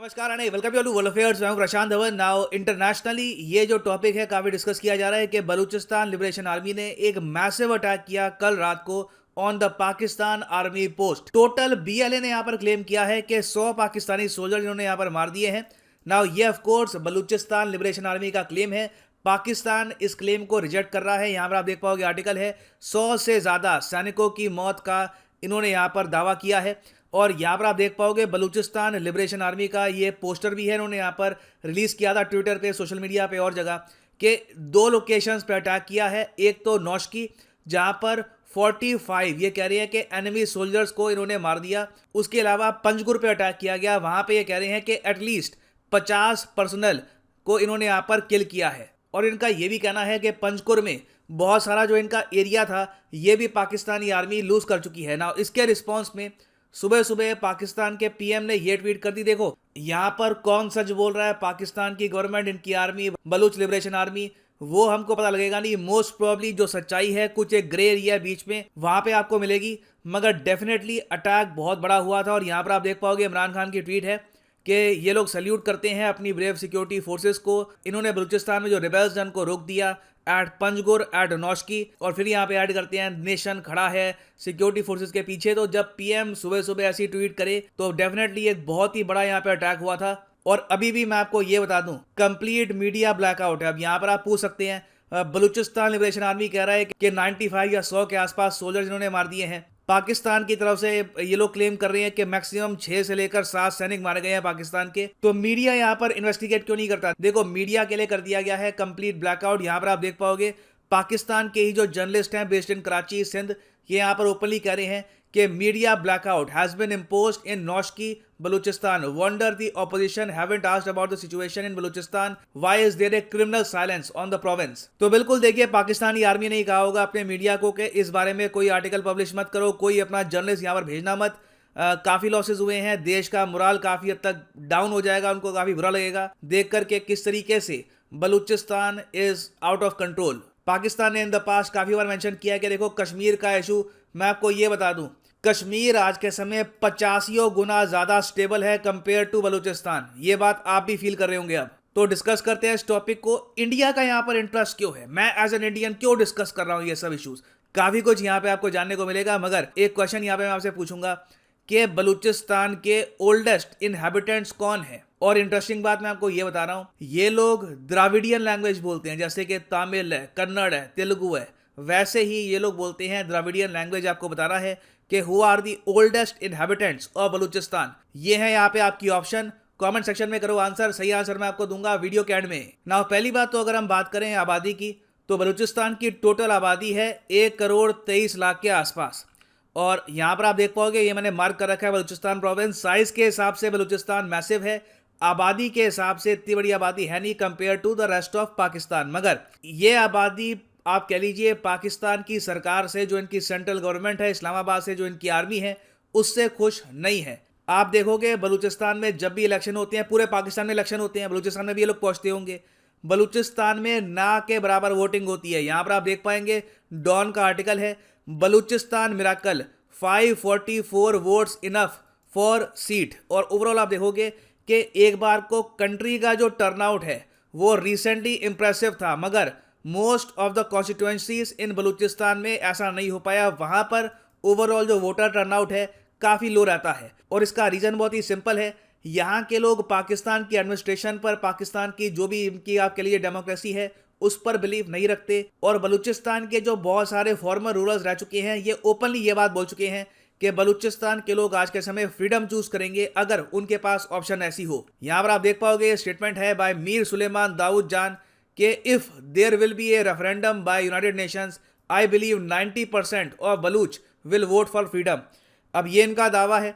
नमस्कार अने welcome to world affairs. मैं हूं प्रशांत धवन। नाउ इंटरनेशनली ये जो टॉपिक है काफी डिस्कस किया जा रहा है कि बलूचिस्तान लिबरेशन आर्मी ने एक मैसिव अटैक किया कल रात को on the Pakistan army post. Total BLA ने यहां पर क्लेम किया है कि 100 पाकिस्तानी सोल्जर इन्होंने यहां पर मार दिए हैं। नाउ ये of course Balochistan liberation army का क्लेम है। पाकिस्तान इस क्लेम को रिजेक्ट कर रहा है। यहां पर आप देख पाओगे आर्टिकल है 100 से ज्यादा सैनिकों की मौत का इन्होंने यहां पर दावा किया है। और यहाँ पर आप देख पाओगे बलूचिस्तान लिबरेशन आर्मी का ये पोस्टर भी है, इन्होंने यहाँ पर रिलीज किया था ट्विटर पे, सोशल मीडिया पे और जगह के 2 लोकेशंस पे अटैक किया है। एक तो नौशकी जहाँ पर 45 ये कह रहे हैं कि एनिमी सोल्जर्स को इन्होंने मार दिया। उसके अलावा पंजगुर पे अटैक किया गया, वहाँ पे ये कह रहे हैं कि एटलीस्ट 50 पर्सनल को इन्होंने यहाँ पर किल किया है। और इनका ये भी कहना है कि पंजकुर में बहुत सारा जो इनका एरिया था ये भी पाकिस्तानी आर्मी लूज कर चुकी है ना। इसके रिस्पॉन्स में सुबह सुबह पाकिस्तान के पीएम ने ये ट्वीट कर दी। देखो यहाँ पर कौन सच बोल रहा है, पाकिस्तान की गवर्नमेंट, इनकी आर्मी, बलूच लिबरेशन आर्मी, वो हमको पता लगेगा नहीं। मोस्ट प्रोबेबली जो सच्चाई है कुछ एक ग्रे एरिया बीच में वहां पे आपको मिलेगी, मगर डेफिनेटली अटैक बहुत बड़ा हुआ था। और यहाँ पर आप देख पाओगे इमरान खान की ट्वीट है कि ये लोग सल्यूट करते हैं अपनी ब्रेव सिक्योरिटी फोर्सेस को। इन्होंने बलूचिस्तान में जो रिबेल्स हैं उनको रोक दिया एट पंजगुर, एट नौशकी। और फिर यहाँ पे ऐड करते हैं नेशन खड़ा है सिक्योरिटी फोर्सेस के पीछे। तो जब पीएम सुबह सुबह ऐसी ट्वीट करे तो डेफिनेटली एक बहुत ही बड़ा यहाँ पे अटैक हुआ था। और अभी भी मैं आपको ये बता दूं, कंप्लीट मीडिया ब्लैकआउट है। अब यहाँ पर आप पूछ सकते हैं बलूचिस्तान लिबरेशन आर्मी कह रहा है कि 95 या 100 के आसपास सोल्जर इन्होंने मार दिए हैं। पाकिस्तान की तरफ से ये लोग क्लेम कर रहे हैं कि मैक्सिमम 6 से लेकर 7 सैनिक मारे गए हैं पाकिस्तान के। तो मीडिया यहाँ पर इन्वेस्टिगेट क्यों नहीं करता? देखो मीडिया के लिए कर दिया गया है कंप्लीट ब्लैकआउट। यहाँ पर आप देख पाओगे पाकिस्तान के ही जो जर्नलिस्ट हैं बेस्ड इन कराची, सिंध, ये यहाँ पर ओपनली कह रहे हैं कि media blackout has been imposed in Noshki, Balochistan. Wonder the opposition haven't asked about the situation in Balochistan, why is there a criminal silence on the province. तो बिल्कुल देखिए, पाकिस्तानी आर्मी ने ही कहा होगा अपने मीडिया को कि इस बारे में कोई आर्टिकल पब्लिश मत करो, कोई अपना जर्नलिस्ट यहाँ पर भेजना मत। काफी लॉसेज हुए हैं, देश का मोरल काफी हद तक डाउन हो जाएगा, उनको काफी बुरा लगेगा देख करके किस तरीके से Balochistan is out of control. Pakistan ने इन द पास्ट काफी बार मेंशन किया है कि देखो कश्मीर का इशू, मैं आपको ये बता दूं, कश्मीर आज के समय 85 गुना ज्यादा स्टेबल है कंपेयर टू बलूचिस्तान। ये बात आप भी फील कर रहे होंगे। अब तो डिस्कस करते हैं इस टॉपिक को। इंडिया का यहाँ पर इंटरेस्ट क्यों है, मैं एज एन इंडियन क्यों डिस्कस कर रहा हूँ ये सब इश्यूज, काफी कुछ यहाँ पे आपको जानने को मिलेगा। मगर एक क्वेश्चन यहाँ पे मैं आपसे पूछूंगा कि बलूचिस्तान के ओल्डेस्ट इनहैबिटेंट्स कौन है। और इंटरेस्टिंग बात मैं आपको ये बता रहा हूँ, ये लोग द्राविडियन लैंग्वेज बोलते हैं, जैसे कि तमिल है, कन्नड़ है, तेलुगु है, वैसे ही ये लोग बोलते हैं द्राविडियन लैंग्वेज। आपको बता रहा है कि who are the oldest inhabitants of Balochistan. ये है यहाँ पे आपकी ऑप्शन। कमेंट सेक्शन में करो आंसर, सही आंसर मैं आपको दूंगा वीडियो के एंड में। नाउ पहली बात तो अगर हम बात करें आबादी की, तो बलूचिस्तान की टोटल आबादी है 1,23,00,000 के आसपास। और यहाँ पर आप देख पाओगे, ये मैंने मार्क कर रखा है बलूचिस्तान प्रोविंस। साइज के हिसाब से बलूचिस्तान मैसिव है, आबादी के हिसाब से इतनी बड़ी आबादी है नहीं compare to the rest of Pakistan. मगर ये आबादी आप कह लीजिए पाकिस्तान की सरकार से, जो इनकी सेंट्रल गवर्नमेंट है, इस्लामाबाद से जो इनकी आर्मी है, उससे खुश नहीं है। आप देखोगे बलूचिस्तान में जब भी इलेक्शन होते हैं, पूरे पाकिस्तान में इलेक्शन होते हैं, बलूचिस्तान में भी ये लोग पहुंचते होंगे, बलूचिस्तान में ना के बराबर वोटिंग होती है। यहां पर आप देख पाएंगे डॉन का आर्टिकल है, Balochistan miracle 544 votes enough for seat. और ओवरऑल आप देखोगे कि एक बार को कंट्री का जो टर्नआउट है वो रिसेंटली इंप्रेसिव था, मगर मोस्ट ऑफ द कॉन्स्टिट्यूएंसीज इन बलूचिस्तान में ऐसा नहीं हो पाया। वहां पर ओवरऑल जो वोटर टर्नआउट है काफी लो रहता है। और इसका रीजन बहुत ही सिंपल है, यहाँ के लोग पाकिस्तान की एडमिनिस्ट्रेशन पर, पाकिस्तान की जो भी इनकी आपके लिए डेमोक्रेसी है उस पर बिलीव नहीं रखते। और बलूचिस्तान के जो बहुत सारे फॉर्मर रूलर्स रह चुके हैं, ये ओपनली ये बात बोल चुके हैं कि बलूचिस्तान के लोग आज के समय फ्रीडम चूज करेंगे अगर उनके पास ऑप्शन ऐसी हो। यहाँ पर आप देख पाओगे स्टेटमेंट है बाय मीर सुलेमान दाऊद जान कि if there will be a referendum by United Nations, I believe 90% of Baloch will vote for freedom. अब ये इनका दावा है।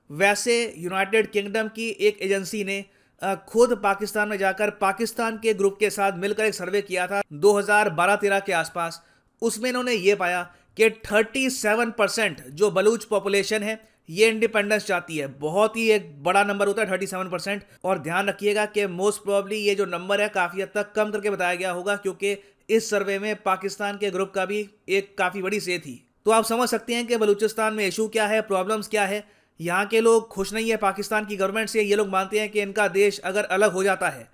वैसे यूनाइटेड किंगडम की एक एजेंसी ने खुद पाकिस्तान में जाकर पाकिस्तान के ग्रुप के साथ मिलकर एक सर्वे किया था 2012-13 के आसपास। उसमें इन्होंने ये पाया कि 37% जो बलूच पॉपुलेशन है ये इंडिपेंडेंस चाहती है। बहुत ही एक बड़ा नंबर होता है 37%। और ध्यान रखिएगा कि मोस्ट प्रोबेबली ये जो नंबर है काफ़ी हद तक कम करके बताया गया होगा, क्योंकि इस सर्वे में पाकिस्तान के ग्रुप का भी एक काफ़ी बड़ी से थी। तो आप समझ सकते हैं कि बलूचिस्तान में इशू क्या है, प्रॉब्लम्स क्या है। यहाँ के लोग खुश नहीं है पाकिस्तान की गवर्नमेंट से। ये लोग मानते हैं कि इनका देश अगर अलग हो जाता है,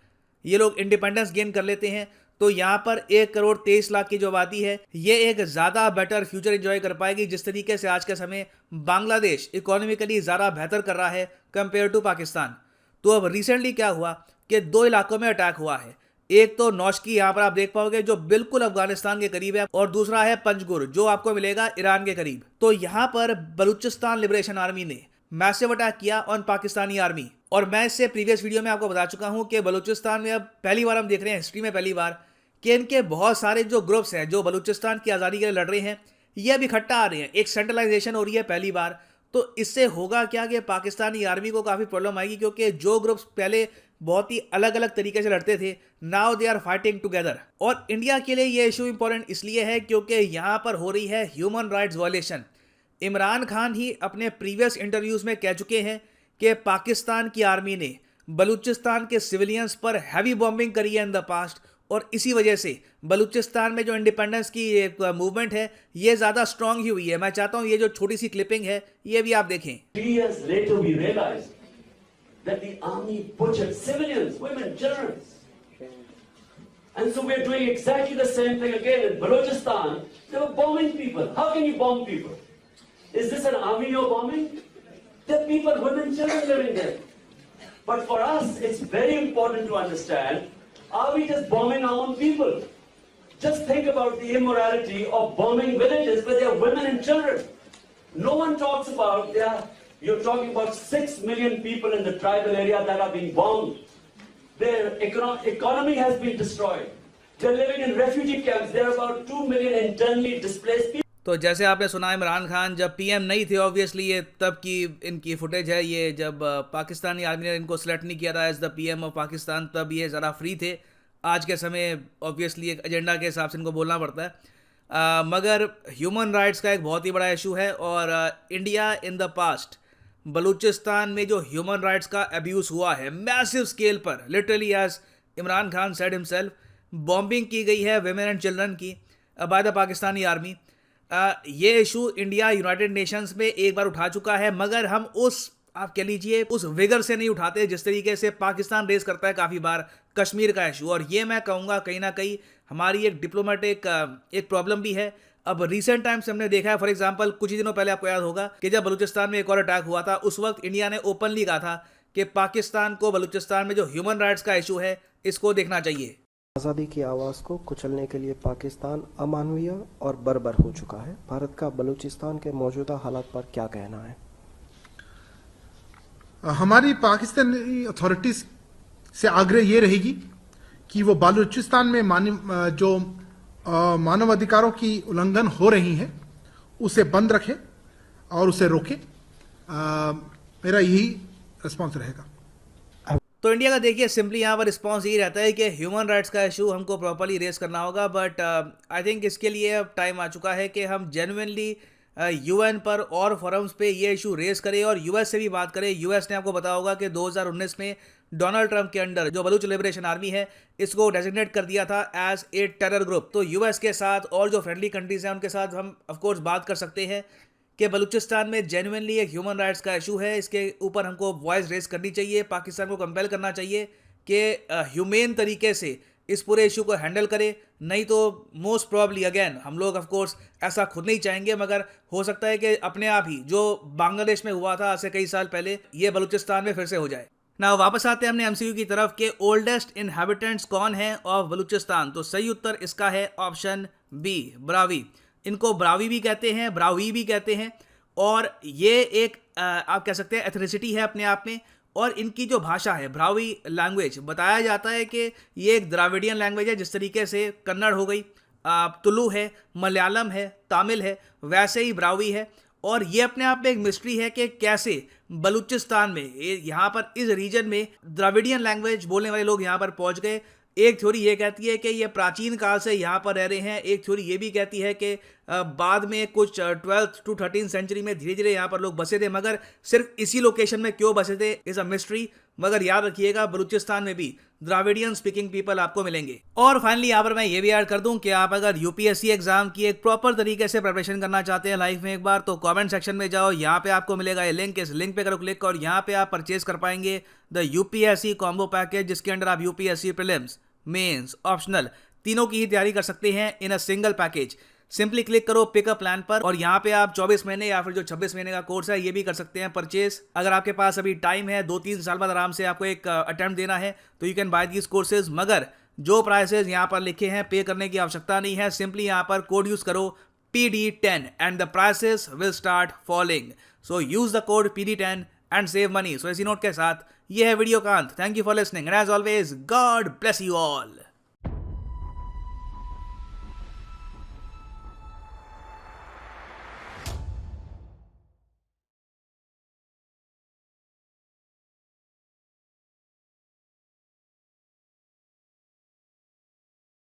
ये लोग इंडिपेंडेंस गेन कर लेते हैं, तो यहाँ पर 1 करोड़ 23 लाख की जो आबादी है ये एक ज़्यादा बेटर फ्यूचर एंजॉय कर पाएगी, जिस तरीके से आज के समय बांग्लादेश इकोनॉमिकली ज़्यादा बेहतर कर रहा है कंपेयर टू पाकिस्तान। तो अब रिसेंटली क्या हुआ कि 2 इलाकों में अटैक हुआ है। एक तो नौशकी, यहाँ पर आप देख पाओगे, जो बिल्कुल अफगानिस्तान के करीब है, और दूसरा है पंजगुर, जो आपको मिलेगा ईरान के करीब। तो यहाँ पर बलूचिस्तान लिबरेशन आर्मी ने मैसिव अटैक किया ऑन पाकिस्तानी आर्मी। और मैं इससे प्रीवियस वीडियो में आपको बता चुका हूं कि बलूचिस्तान में अब पहली बार हम देख रहे हैं, हिस्ट्री में पहली बार, कि इनके बहुत सारे जो ग्रुप्स हैं जो बलूचिस्तान की आज़ादी के लिए लड़ रहे हैं, ये अब इकट्ठा आ रहे हैं, एक सेंट्रलाइजेशन हो रही है पहली बार। तो इससे होगा क्या कि पाकिस्तानी आर्मी को काफ़ी प्रॉब्लम आएगी, क्योंकि जो ग्रुप्स पहले बहुत ही अलग अलग तरीके से लड़ते थे, now they are fighting together. और इंडिया के लिए ये इशू इंपॉर्टेंट इसलिए है क्योंकि यहाँ पर हो रही है human rights violation. Imran Khan ही अपने प्रीवियस इंटरव्यूज में कह चुके हैं कि पाकिस्तान की आर्मी ने बलूचिस्तान के सिविलियंस पर हैवी बॉम्बिंग करी है इन द पास्ट, और इसी वजह से बलूचिस्तान में जो इंडिपेंडेंस की एक मूवमेंट है ये ज़्यादा स्ट्रांग ही हुई है। मैं चाहता हूँ ये जो छोटी सी क्लिपिंग है ये भी आप देखें। 3 years later we realized that the army butchered civilians, women, children. And so we're doing exactly the same thing again in Balochistan. They were bombing people. How can you bomb people? Is this an army you're bombing? There are people, women, children living there. But for us, it's very important to understand, are we just bombing our own people? Just think about the immorality of bombing villages where there are women and children. No one talks about you're talking about 6 million people in the tribal area that are being bombed. Their economy has been destroyed. They're living in refugee camps. There are about 2 million internally displaced people. तो जैसे आपने सुना, इमरान खान जब PM नहीं थे, obviously ये तब की इनकी फुटेज है, ये जब पाकिस्तानी आर्मी ने इनको सेलेक्ट नहीं किया था as the PM of Pakistan, तब ये ज़रा फ्री थे। आज के समय ऑब्वियसली एक एजेंडा के हिसाब से इनको बोलना पड़ता है। मगर ह्यूमन राइट्स का एक बहुत ही बड़ा इशू है, और India in the past Balochistan में जो ह्यूमन राइट्स का अब्यूज़ हुआ है मैसिव स्केल पर, literally as Imran Khan said himself, bombing की गई है वेमेन एंड चिल्ड्रन की बाय द पाकिस्तानी आर्मी। ये इशू इंडिया यूनाइटेड नेशंस में एक बार उठा चुका है, मगर हम उस, आप कह लीजिए, उस विगर से नहीं उठाते जिस तरीके से पाकिस्तान रेस करता है काफ़ी बार कश्मीर का इशू। और ये मैं कहूँगा कहीं ना कहीं हमारी एक डिप्लोमेटिक एक प्रॉब्लम भी है। अब रिसेंट टाइम से हमने देखा है, फॉर एग्जांपल कुछ ही दिनों पहले आपको याद होगा कि जब बलूचिस्तान में एक और अटैक हुआ था, उस वक्त इंडिया ने ओपनली कहा था कि पाकिस्तान को बलूचिस्तान में जो ह्यूमन राइट्स का इशू है इसको देखना चाहिए। आज़ादी की आवाज़ को कुचलने के लिए पाकिस्तान अमानवीय और बर्बर हो चुका है। भारत का बलूचिस्तान के मौजूदा हालात पर क्या कहना है? हमारी पाकिस्तानी अथॉरिटीज से आग्रह ये रहेगी कि वो बलूचिस्तान में जो मानवाधिकारों की उल्लंघन हो रही है उसे बंद रखे और उसे रोके। मेरा यही रिस्पॉन्स रहेगा। तो इंडिया का देखिए सिंपली यहाँ पर रिस्पॉन्स यही रहता है कि ह्यूमन राइट्स का इशू हमको प्रॉपर्ली रेस करना होगा, बट आई थिंक इसके लिए अब टाइम आ चुका है कि हम जेन्युइनली यूएन पर और फोरम्स पे ये इशू रेस करें और यूएस से भी बात करें। यूएस ने आपको पता होगा कि 2019 में डोनाल्ड ट्रंप के अंडर जो बलूच लिबरेशन आर्मी है इसको डेजिग्नेट कर दिया था एज ए टेरर ग्रुप। तो यूएस के साथ और जो फ्रेंडली कंट्रीज हैं उनके साथ हम ऑफकोर्स बात कर सकते हैं कि बलूचिस्तान में जेन्युइनली एक ह्यूमन राइट्स का इशू है, इसके ऊपर हमको वॉइस रेस करनी चाहिए। पाकिस्तान को कंपेल करना चाहिए कि ह्यूमेन तरीके से इस पूरे इशू को हैंडल करे, नहीं तो मोस्ट प्रॉब्ली अगेन हम लोग ऑफकोर्स ऐसा खुद नहीं चाहेंगे, मगर हो सकता है कि अपने आप ही जो बांग्लादेश में हुआ था आज से कई साल पहले ये बलूचिस्तान में फिर से हो जाए ना। वापस आते हैं हमने एमसीक्यू की तरफ के ओल्डेस्ट इनहैबिटेंट्स कौन है ऑफ बलूचिस्तान। तो सही उत्तर इसका है ऑप्शन बी, ब्रावी। इनको ब्रावी भी कहते हैं, ब्रावी भी कहते हैं, और ये एक आप कह सकते हैं एथनिसिटी है अपने आप में। और इनकी जो भाषा है ब्रावी लैंग्वेज, बताया जाता है कि ये एक द्राविडियन लैंग्वेज है, जिस तरीके से कन्नड़ हो गई, तुलु है, मलयालम है, तमिल है, वैसे ही ब्रावी है। और ये अपने आप में एक मिस्ट्री है कि कैसे बलूचिस्तान में यहाँ पर इस रीजन में द्राविडियन लैंग्वेज बोलने वाले लोग यहाँ पर पहुँच गए। एक थ्योरी ये कहती है कि ये प्राचीन काल से यहाँ पर रह रहे हैं। एक थ्योरी ये भी कहती है कि बाद में कुछ 12th to 13th सेंचुरी में धीरे धीरे यहाँ पर लोग बसे थे, मगर सिर्फ इसी लोकेशन में क्यों बसे थे इज़ अ मिस्ट्री। मगर याद रखिएगा बलूचिस्तान में भी द्राविडियन स्पीकिंग पीपल आपको मिलेंगे। और फाइनली यहाँ पर मैं ये भी ऐड कर दूं कि आप अगर यूपीएससी एग्जाम की एक प्रॉपर तरीके से प्रिपरेशन करना चाहते हैं लाइफ में एक बार, तो कमेंट सेक्शन में जाओ, यहाँ पे आपको मिलेगा ये लिंक, इस लिंक पे करो क्लिक और यहाँ पे आप परचेज कर पाएंगे द यूपीएससी कॉम्बो पैकेज, जिसके अंडर आप यूपीएससी प्रीलिम्स, मेंस, ऑप्शनल तीनों की ही तैयारी कर सकते हैं in a single package. Simply click करो पिकअप प्लान पर और यहाँ पे आप 24 महीने या फिर जो 26 महीने का कोर्स है ये भी कर सकते हैं परचेस। अगर आपके पास अभी टाइम है, 2-3 साल बाद आराम से आपको एक अटेम्प्ट देना है, तो you can buy these courses. मगर जो प्राइसेस यहाँ पर लिखे हैं पे करने की आवश्यकता नहीं है, सिंपली यहाँ पर कोड यूज करो PD10 and the prices will start falling. So use the code PD10 and save money. So इसी नोट के साथ ये है वीडियो का अंत। Thank you for listening and as always God bless you all.